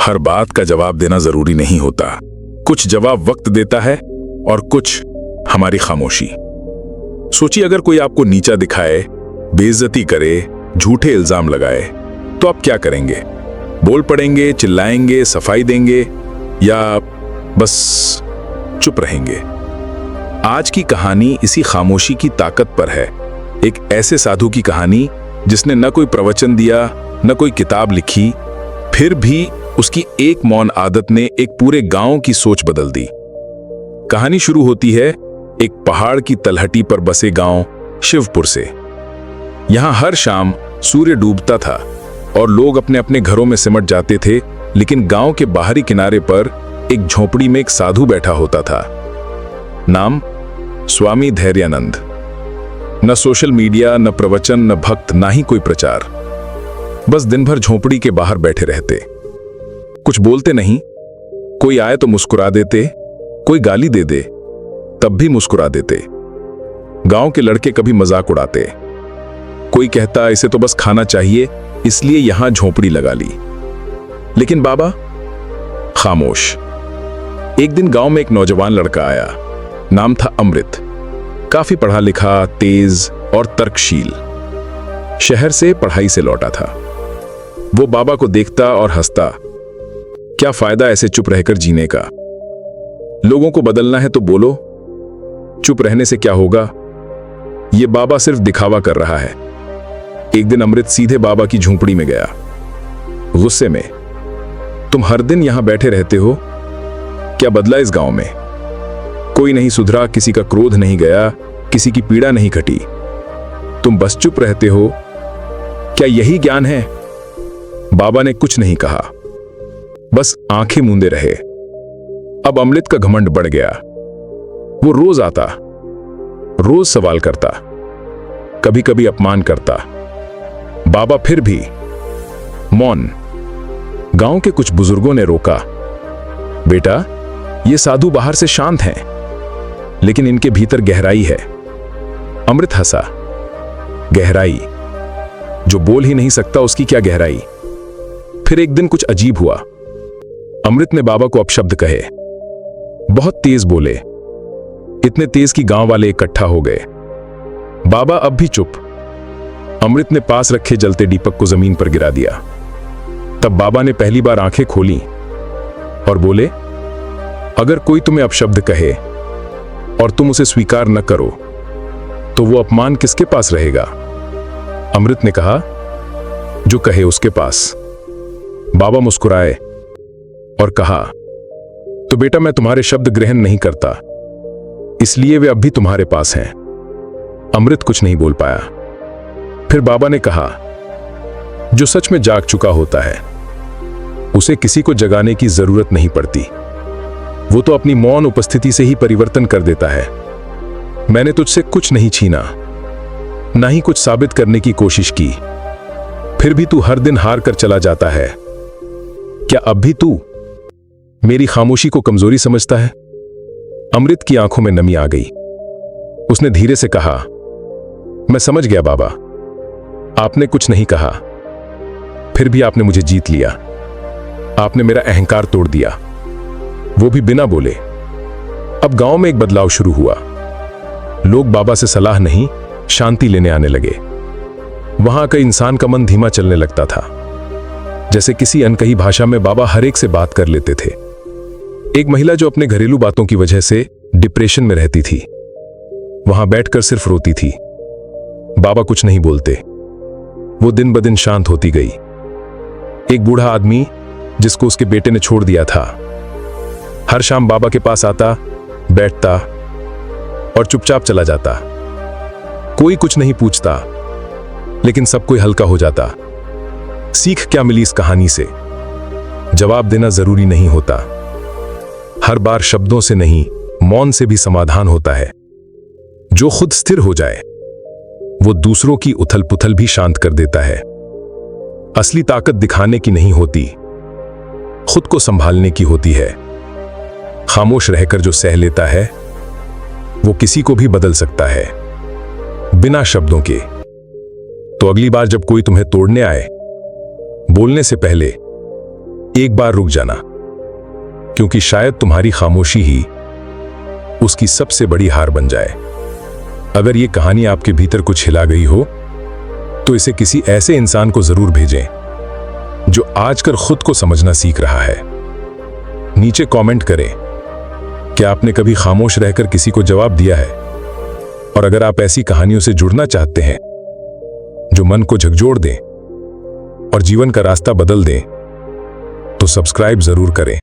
हर बात का जवाब देना जरूरी नहीं होता। कुछ जवाब वक्त देता है और कुछ हमारी खामोशी। सोचिए, अगर कोई आपको नीचा दिखाए, बेइज्जती करे, झूठे इल्जाम लगाए, तो आप क्या करेंगे? बोल पड़ेंगे, चिल्लाएंगे, सफाई देंगे, या बस चुप रहेंगे? आज की कहानी इसी खामोशी की ताकत पर है। एक ऐसे साधु की कहानी जिसने न कोई प्रवचन दिया, न कोई किताब लिखी, फिर भी उसकी एक मौन आदत ने एक पूरे गांव की सोच बदल दी। कहानी शुरू होती है एक पहाड़ की तलहटी पर बसे गांव शिवपुर से। यहां हर शाम सूर्य डूबता था और लोग अपने अपने घरों में सिमट जाते थे, लेकिन गांव के बाहरी किनारे पर एक झोपड़ी में एक साधु बैठा होता था। नाम स्वामी धैर्यानंद। न सोशल मीडिया, न प्रवचन, न भक्त, ना ही कोई प्रचार। बस दिन भर झोपड़ी के बाहर बैठे रहते, कुछ बोलते नहीं। कोई आए तो मुस्कुरा देते, कोई गाली दे दे तब भी मुस्कुरा देते। गांव के लड़के कभी मजाक उड़ाते, कोई कहता इसे तो बस खाना चाहिए इसलिए यहां झोपड़ी लगा ली। लेकिन बाबा खामोश। एक दिन गांव में एक नौजवान लड़का आया। नाम था अमृत। काफी पढ़ा लिखा, तेज और तर्कशील। शहर से पढ़ाई से लौटा था। वो बाबा को देखता और हंसता। क्या फायदा ऐसे चुप रहकर जीने का? लोगों को बदलना है तो बोलो, चुप रहने से क्या होगा? ये बाबा सिर्फ दिखावा कर रहा है। एक दिन अमृत सीधे बाबा की झोंपड़ी में गया, गुस्से में। तुम हर दिन यहां बैठे रहते हो, क्या बदला इस गांव में? कोई नहीं सुधरा, किसी का क्रोध नहीं गया, किसी की पीड़ा नहीं घटी। तुम बस चुप रहते हो, क्या यही ज्ञान है? बाबा ने कुछ नहीं कहा, बस आंखें मूंदे रहे। अब अमृत का घमंड बढ़ गया। वो रोज आता, रोज सवाल करता, कभी कभी अपमान करता। बाबा फिर भी मौन। गांव के कुछ बुजुर्गों ने रोका, बेटा ये साधु बाहर से शांत हैं, लेकिन इनके भीतर गहराई है। अमृत हंसा। गहराई? जो बोल ही नहीं सकता उसकी क्या गहराई? फिर एक दिन कुछ अजीब हुआ। अमृत ने बाबा को अपशब्द कहे, बहुत तेज बोले, इतने तेज कि गांव वाले इकट्ठा हो गए। बाबा अब भी चुप। अमृत ने पास रखे जलते दीपक को जमीन पर गिरा दिया। तब बाबा ने पहली बार आंखें खोली और बोले, अगर कोई तुम्हें अपशब्द कहे और तुम उसे स्वीकार न करो तो वो अपमान किसके पास रहेगा? अमृत ने कहा, जो कहे उसके पास। बाबा मुस्कुराए और कहा, तो बेटा मैं तुम्हारे शब्द ग्रहण नहीं करता, इसलिए वे अब भी तुम्हारे पास हैं। अमृत कुछ नहीं बोल पाया। फिर बाबा ने कहा, जो सच में जाग चुका होता है उसे किसी को जगाने की जरूरत नहीं पड़ती। वो तो अपनी मौन उपस्थिति से ही परिवर्तन कर देता है। मैंने तुझसे कुछ नहीं छीना, ना ही कुछ साबित करने की कोशिश की, फिर भी तू हर दिन हार कर चला जाता है। क्या अब भी तू मेरी खामोशी को कमजोरी समझता है? अमृत की आंखों में नमी आ गई। उसने धीरे से कहा, मैं समझ गया बाबा, आपने कुछ नहीं कहा, फिर भी आपने मुझे जीत लिया। आपने मेरा अहंकार तोड़ दिया, वो भी बिना बोले। अब गांव में एक बदलाव शुरू हुआ। लोग बाबा से सलाह नहीं, शांति लेने आने लगे। वहां का इंसान का मन धीमा चलने लगता था, जैसे किसी अनकही भाषा में बाबा हर एक से बात कर लेते थे। एक महिला जो अपने घरेलू बातों की वजह से डिप्रेशन में रहती थी, वहां बैठकर सिर्फ रोती थी। बाबा कुछ नहीं बोलते। वो दिन ब दिन शांत होती गई। एक बूढ़ा आदमी जिसको उसके बेटे ने छोड़ दिया था, हर शाम बाबा के पास आता, बैठता और चुपचाप चला जाता। कोई कुछ नहीं पूछता, लेकिन सब कोई हल्का हो जाता। सीख क्या मिली इस कहानी से? जवाब देना जरूरी नहीं होता। हर बार शब्दों से नहीं, मौन से भी समाधान होता है। जो खुद स्थिर हो जाए वो दूसरों की उथल पुथल भी शांत कर देता है। असली ताकत दिखाने की नहीं होती, खुद को संभालने की होती है। खामोश रहकर जो सह लेता है वो किसी को भी बदल सकता है, बिना शब्दों के। तो अगली बार जब कोई तुम्हें तोड़ने आए, बोलने से पहले एक बार रुक जाना, क्योंकि शायद तुम्हारी खामोशी ही उसकी सबसे बड़ी हार बन जाए। अगर ये कहानी आपके भीतर कुछ हिला गई हो तो इसे किसी ऐसे इंसान को जरूर भेजें जो आजकल खुद को समझना सीख रहा है। नीचे कमेंट करें कि आपने कभी खामोश रहकर किसी को जवाब दिया है। और अगर आप ऐसी कहानियों से जुड़ना चाहते हैं जो मन को झकझोर दें और जीवन का रास्ता बदल दें, तो सब्सक्राइब जरूर करें।